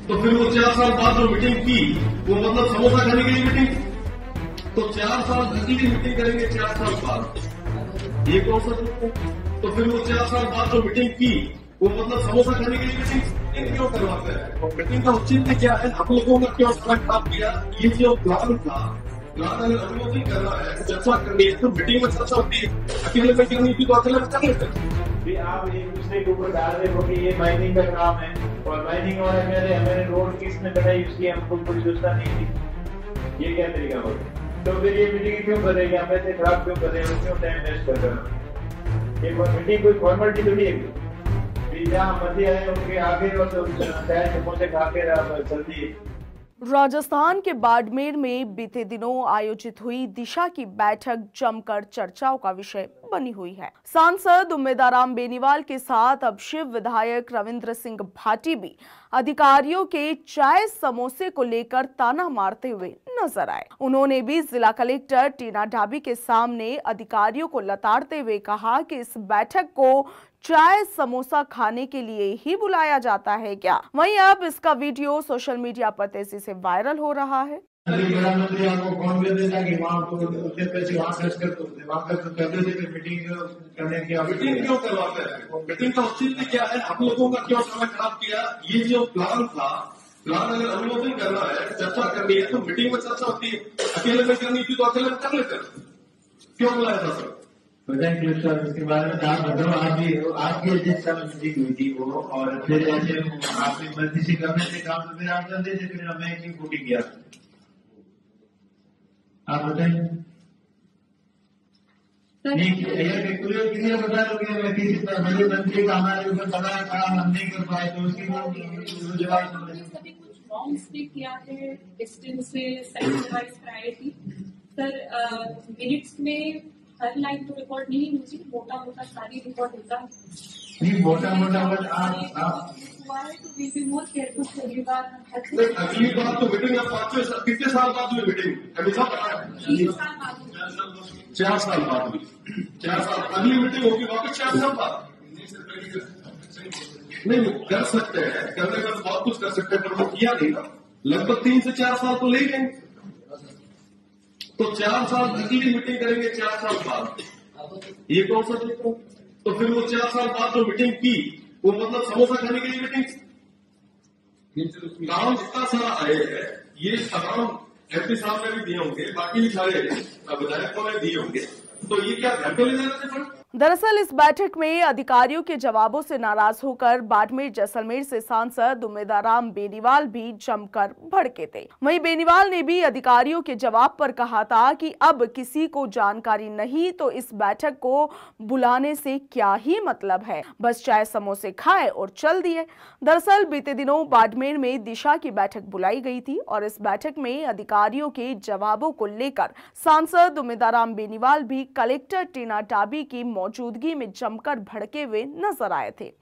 तो फिर वो 4 साल बाद जो मीटिंग की वो मतलब समोसा खाने के लिए मीटिंग, तो 4 साल अगली मीटिंग करेंगे 4 साल बाद, ये कौन सा ग्रुप है? तो फिर वो 4 साल बाद जो मीटिंग की वो मतलब समोसा खाने के लिए मीटिंग क्यों करवाते हैं? मीटिंग का औचित्य क्या है? हम लोगों का क्यों समय खराब किया? ये जो प्लान था, प्लान अगर अनुमोदन कर रहा है, चर्चा करनी है तो मीटिंग में चर्चा होती है, अकेले में करनी थी तो अकेले में कर लेते हैं। आप एक दूसरे के ऊपर डाल रहे हो कि ये माइनिंग का काम है और माइनिंग और हमारे रोड किसने बनाई उसकी हमको कोई सूचना नहीं थी, ये क्या तरीका होगा? तो फिर ये मीटिंग क्यों कर रहे हैं? आप पैसे खराब क्यों कर रहे हैं? क्यों टाइम वेस्ट कर रहे हो? ये मीटिंग कोई फॉर्मेलिटी तो नहीं है, जहाँ मध्य आए उनके आगे और समोसे खा के जल्दी। राजस्थान के बाड़मेर में बीते दिनों आयोजित हुई दिशा की बैठक जमकर चर्चाओं का विषय बनी हुई है। सांसद उम्मेदाराम बेनीवाल के साथ अब शिव विधायक रविंद्र सिंह भाटी भी अधिकारियों के चाय समोसे को लेकर ताना मारते हुए नजर आए। उन्होंने भी जिला कलेक्टर टीना डाबी के सामने अधिकारियों को लताड़ते हुए कहा कि इस बैठक को चाय समोसा खाने के लिए ही बुलाया जाता है क्या? वहीं अब इसका वीडियो सोशल मीडिया पर तेजी से वायरल हो रहा है। प्रधानमंत्री आपको कौन कर देता कि वहाँ तो उतने पैसे वहाँ खर्च करते वहाँ करते थे मीटिंग करने की? मीटिंग क्यों करवाते हैं? मीटिंग का औचित्य क्या है? हम लोगों का क्यों समय खराब किया? ये जो प्लान था, प्लान अगर अनुमोदन कर रहा है, चर्चा करनी है तो मीटिंग में चर्चा होती है, अकेले में करनी थी तो अकेले में कर लेते हैं, क्यों बुलाया था सर? Thank you sir. इसके बारे में आप बताओ, आपकी जिस समय मीटिंग हुई थी वो, और फिर ऐसे आपने मर्जी से करने से काम तो फिर आप करते थे, फिर हमें क्यों फूटी किया? आप बताइए। किसी को बता दो कि किसी बड़े मंत्री का हमारे ऊपर बड़ा काम हम नहीं कर पाए तो उसकी जवाब कभी कुछ रॉन्ग स्पीक किया है डिस्टेंस में सेंट्रलाइज प्रायोरिटी सर मिनट्स में हर लाइन तो रिकॉर्ड नहीं मुझे मोटा मोटा सारी रिकॉर्ड होता है नहीं, मोटा मोटा हुआ है तो वी बी मोर केयरफुल अगली बार। अगली बार तो मीटिंग अब कितने साल बाद हुई मीटिंग? अभी सब 4 साल बाद हुई। 4 साल अगली मीटिंग होगी वापस 4 साल बाद। नहीं कर सकते हैं, करने का तो बहुत कुछ कर सकते हैं पर वो किया नहीं ना। लगभग 3 से 4 साल तो ले गए, तो 4 साल अगली मीटिंग करेंगे 4 साल बाद, ये कौन सा ग्रुप है? तो फिर वो 4 साल बाद जो मीटिंग की वो मतलब समोसा खाने के लिए मीटिंग, काम इतना सारा आए है, ये तमाम एमपी साहब ने भी दिए होंगे, बाकी भी सारे विधायकों ने दिए होंगे, तो ये क्या घर पे ले जाते थे? दरअसल इस बैठक में अधिकारियों के जवाबों से नाराज होकर बाड़मेर जैसलमेर से सांसद उम्मेदाराम बेनीवाल भी जमकर भड़के थे। वहीं बेनीवाल ने भी अधिकारियों के जवाब पर कहा था कि अब किसी को जानकारी नहीं तो इस बैठक को बुलाने से क्या ही मतलब है, बस चाय समोसे खाए और चल दिए। दरअसल बीते दिनों बाड़मेर में दिशा की बैठक बुलाई गई थी और इस बैठक में अधिकारियों के जवाबों को लेकर सांसद उम्मेदाराम बेनीवाल भी कलेक्टर टीना डाबी की मौजूदगी में जमकर भड़के हुए नजर आए थे।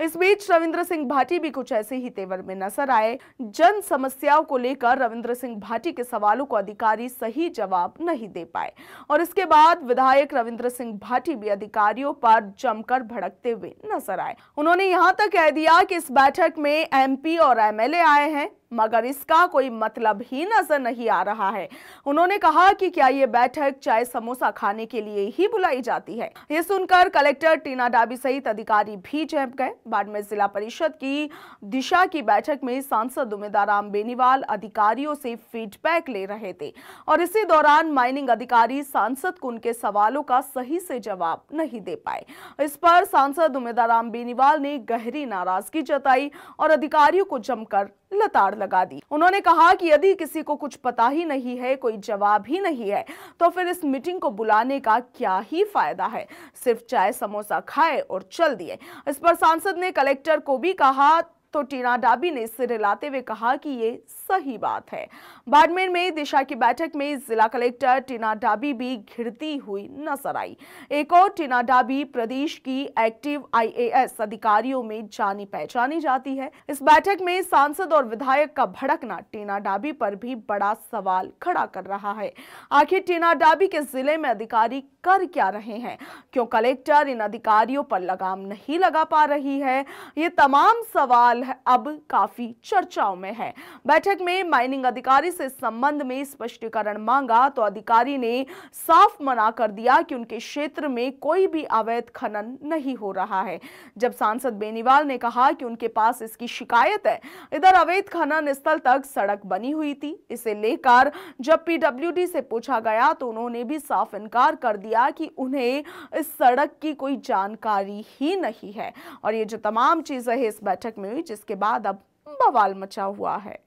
इस बीच रविंद्र सिंह भाटी भी कुछ ऐसे ही तेवर में नजर आए। जन समस्याओं को लेकर रविंद्र सिंह भाटी के सवालों को अधिकारी सही जवाब नहीं दे पाए और इसके बाद विधायक रविंद्र सिंह भाटी भी अधिकारियों पर जमकर भड़कते हुए नजर आए। उन्होंने यहां तक कह दिया कि इस बैठक में एमपी और एमएलए आए हैं मगर इसका कोई मतलब ही नजर नहीं आ रहा है। उन्होंने कहा कि क्या ये बैठक चाय समोसा खाने के लिए ही बुलाई जाती है? ये सुनकर कलेक्टर टीना डाबी सहित अधिकारी भी चौंक गए। बाड़मेर जिला परिषद की दिशा की बैठक में सांसद उम्मेदाराम बेनीवाल अधिकारियों से फीडबैक ले रहे थे और इसी दौरान माइनिंग अधिकारी सांसद को उनके सवालों का सही से जवाब नहीं दे पाए। इस पर सांसद उम्मेदाराम बेनीवाल ने गहरी नाराजगी जताई और अधिकारियों को जमकर लताड़ लगा दी। उन्होंने कहा कि यदि किसी को कुछ पता ही नहीं है, कोई जवाब ही नहीं है, तो फिर इस मीटिंग को बुलाने का क्या ही फायदा है? सिर्फ चाय समोसा खाए और चल दिए। इस पर सांसद ने कलेक्टर को भी कहा तो टीना डाबी ने सिर हिलाते हुए कहा कि ये सही बात है। बाड़मेर में दिशा की बैठक में जिला कलेक्टर टीना डाबी भी घिरती हुई नजर आई। एक और टीना डाबी प्रदेश की एक्टिव आईएएस अधिकारियों में जानी पहचानी जाती है। इस बैठक में सांसद और विधायक का भड़कना टीना डाबी पर भी बड़ा सवाल खड़ा कर रहा है। आखिर टीना डाबी के जिले में अधिकारी कर क्या रहे हैं? क्यों कलेक्टर इन अधिकारियों पर लगाम नहीं लगा पा रही है? ये तमाम सवाल मामला अब काफी चर्चाओं में है। बैठक में माइनिंग अधिकारी से इस संबंध में स्पष्टीकरण मांगा तो अधिकारी ने साफ मना कर दिया कि उनके क्षेत्र में कोई भी अवैध खनन नहीं हो रहा है। जब सांसद बेनीवाल ने कहा कि उनके पास इसकी शिकायत है, इधर अवैध खनन स्थल तक सड़क बनी हुई थी, इसे लेकर जब पीडब्ल्यूडी से पूछा गया तो उन्होंने भी साफ इनकार कर दिया कि उन्हें इस सड़क की कोई जानकारी ही नहीं है। और ये जो तमाम चीजें हैं इस बैठक में हुई, जिसके बाद अब बवाल मचा हुआ है।